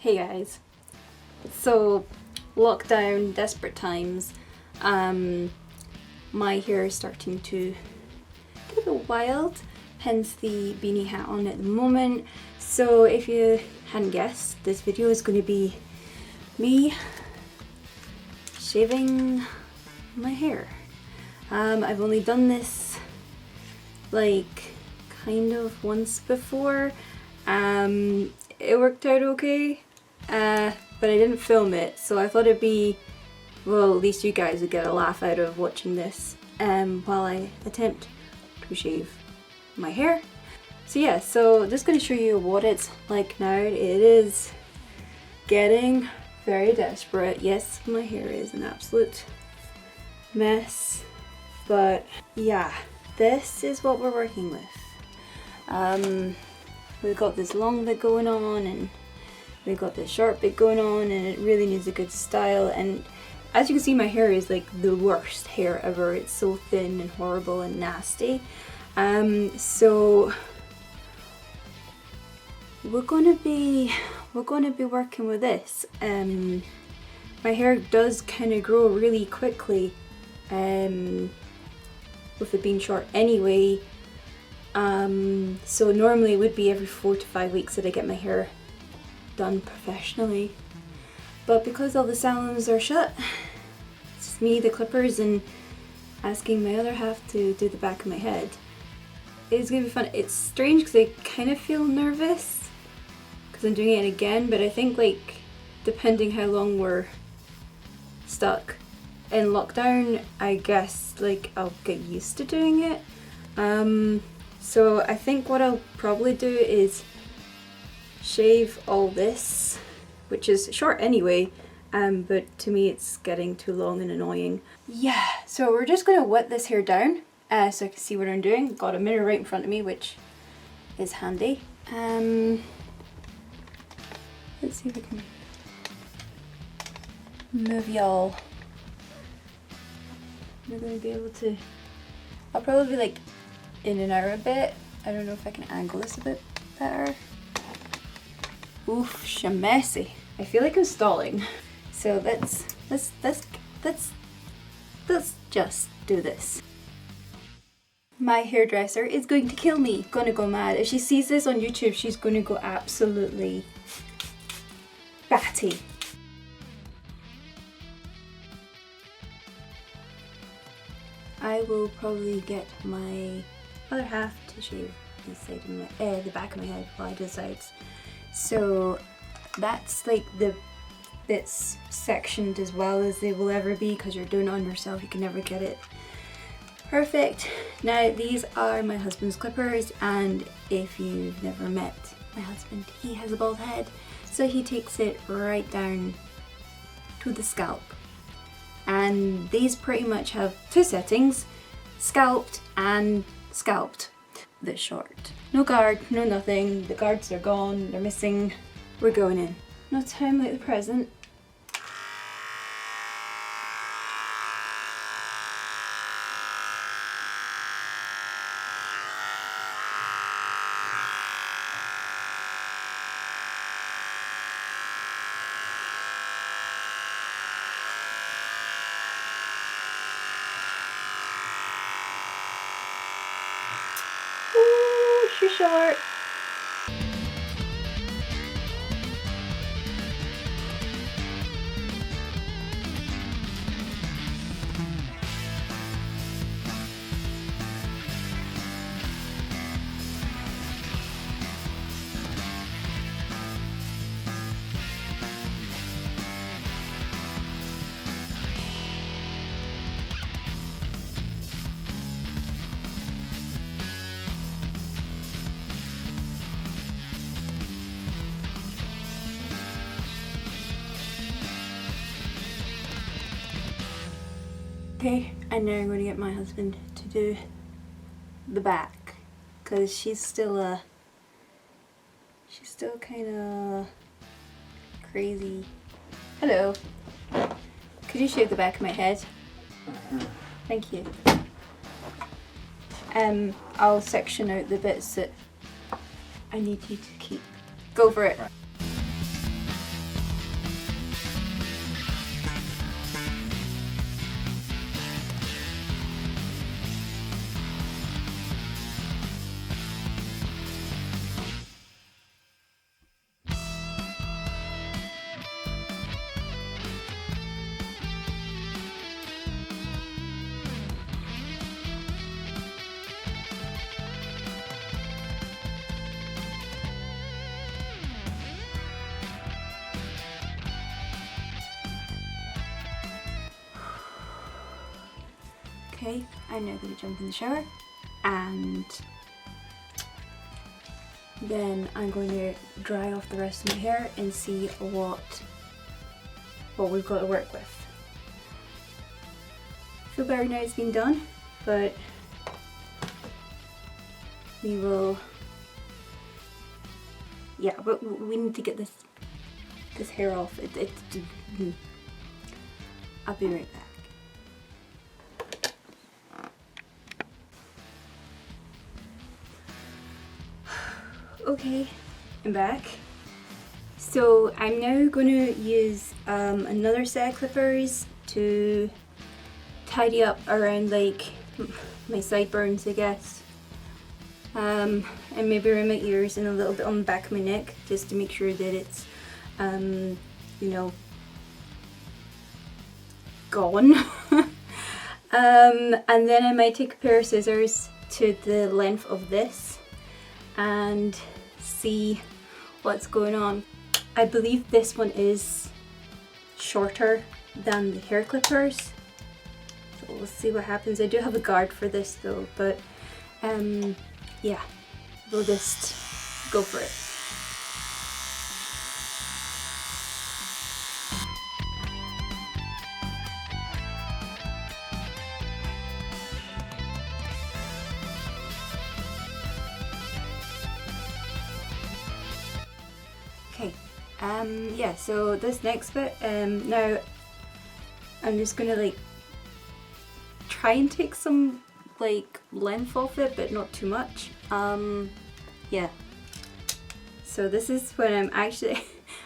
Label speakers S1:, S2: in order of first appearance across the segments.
S1: Hey guys, so lockdown, desperate times, my hair is starting to get a bit wild, hence the beanie hat on at the moment. So if you hadn't guessed, this video is going to be me shaving my hair. I've only done this like kind of once before. It worked out okay. But I didn't film it, so I thought it'd be, well, at least you guys would get a laugh out of watching this while I attempt to shave my hair. So yeah, so just going to show you what it's like now. It is getting very desperate. Yes, my hair is an absolute mess, but yeah, this is what we're working with. We've got this long bit going on and we've got this short bit going on, and it really needs a good style. And as you can see, my hair is like the worst hair ever. It's so thin and horrible and nasty. So we're gonna be working with this. My hair does kind of grow really quickly, with it being short anyway. So normally it would be every 4 to 5 weeks that I get my hair done professionally, but because all the salons are shut, it's just me, the clippers, and asking my other half to do the back of my head. It's gonna be fun. It's strange because I kind of feel nervous because I'm doing it again, but I think like depending how long we're stuck in lockdown, I guess like I'll get used to doing it. So I think what I'll probably do is shave all this, which is short anyway, but to me it's getting too long and annoying. Yeah, so we're just gonna wet this hair down so I can see what I'm doing. Got a mirror right in front of me, which is handy. Let's see if I can move y'all. We're gonna be able to, I'll probably be like in and out a bit. I don't know if I can angle this a bit better. Oof, shamessy. I feel like I'm stalling. So let's just do this. My hairdresser is going to kill me. Gonna go mad. If she sees this on YouTube, she's gonna go absolutely batty. I will probably get my other half to shave this side of my, the back of my head while I do the sides. So that's like the bits sectioned as well as they will ever be, because you're doing it on yourself, you can never get it perfect. Now these are my husband's clippers, and if you've never met my husband, he has a bald head, so he takes it right down to the scalp. And these pretty much have two settings: scalped and scalped. This short. No guard, no nothing. The guards are gone, they're missing. We're going in. No time like the present. Ooh, she's short. Okay, and now I'm going to get my husband to do the back, because she's still kind of crazy. Hello. Could you shave the back of my head? Thank you. I'll section out the bits that I need you to keep. Go for it. Okay, I'm now going to jump in the shower and then I'm going to dry off the rest of my hair and see what we've got to work with. I feel better now it's been done, but we will, yeah, but we need to get this hair off. I'll be right back. Okay, I'm back. So I'm now going to use another set of clippers to tidy up around like my sideburns, I guess, and maybe around my ears and a little bit on the back of my neck, just to make sure that it's you know, gone. And then I might take a pair of scissors to the length of this and see what's going on. I believe this one is shorter than the hair clippers, so we'll see what happens. I do have a guard for this though, but yeah, we'll just go for it. Okay, yeah, so this next bit, now I'm just gonna like try and take some like length off it, but not too much. Yeah, so this is when I'm actually, I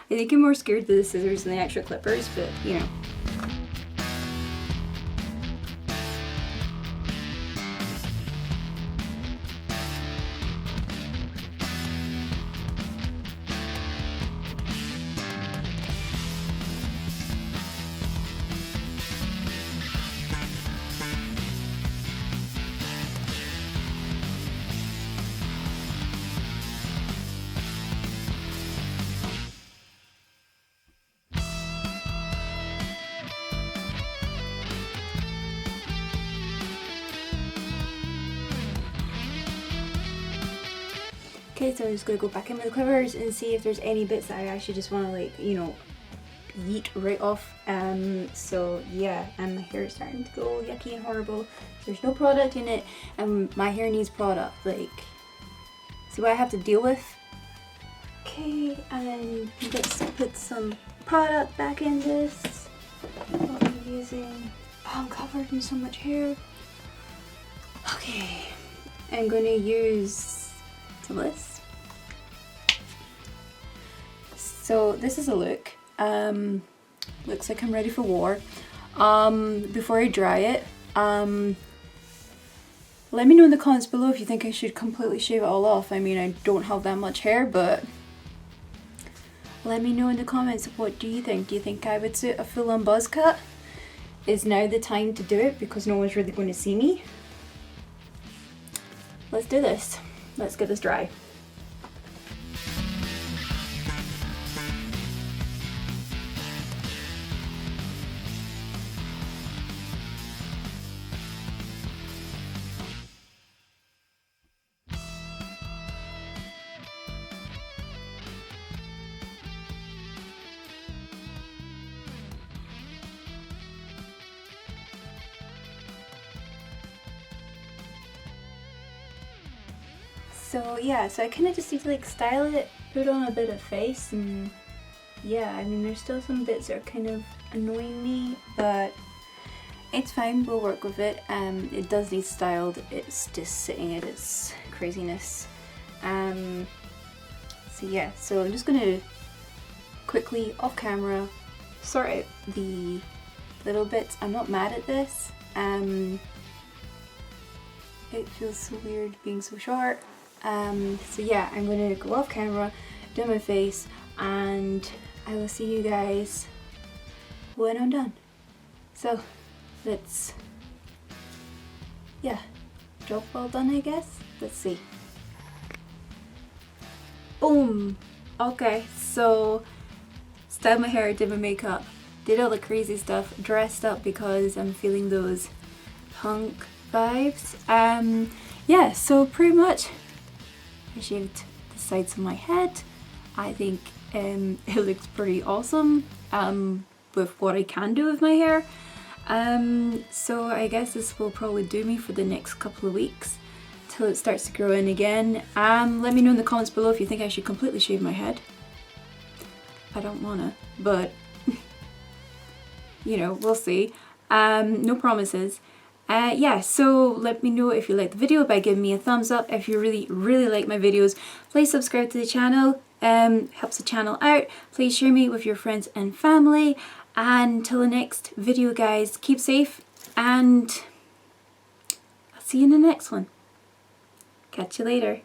S1: think I'm more scared of the scissors than the actual clippers, but you know. Okay, so I'm just gonna go back in with the clippers and see if there's any bits that I actually just want to like, you know, yeet right off. So yeah, and my hair is starting to go yucky and horrible. There's no product in it, and my hair needs product. Like, see what I have to deal with. Okay, and let's put some product back in this. What I'm using. Oh, I'm covered in so much hair. Okay, I'm gonna use this. So this is a look. Looks like I'm ready for war. Before I dry it, let me know in the comments below if you think I should completely shave it all off. I mean, I don't have that much hair, but let me know in the comments, what do you think? Do you think I would suit a full-on buzz cut? Is now the time to do it because no one's really going to see me? Let's do this. Let's get this dry. So yeah, so I kind of just need to like style it, put on a bit of face, and yeah, I mean there's still some bits that are kind of annoying me, but it's fine, we'll work with it. It does need styled, it's just sitting at its craziness. So yeah, so I'm just gonna quickly off camera sort out the little bits. I'm not mad at this. It feels so weird being so short. So yeah, I'm gonna go off camera, do my face, and I will see you guys when I'm done. So let's, yeah, job well done, I guess. Let's see. Boom. Okay, so styled my hair, did my makeup, did all the crazy stuff, dressed up because I'm feeling those punk vibes. Yeah, so pretty much I shaved the sides of my head. I think it looks pretty awesome with what I can do with my hair. So I guess this will probably do me for the next couple of weeks till it starts to grow in again. Let me know in the comments below if you think I should completely shave my head. I don't wanna, but you know, we'll see. No promises. Yeah, so let me know if you liked the video by giving me a thumbs up. If you really like my videos, please subscribe to the channel. Helps the channel out. Please share me with your friends and family. And till the next video, guys, keep safe, and I'll see you in the next one. Catch you later.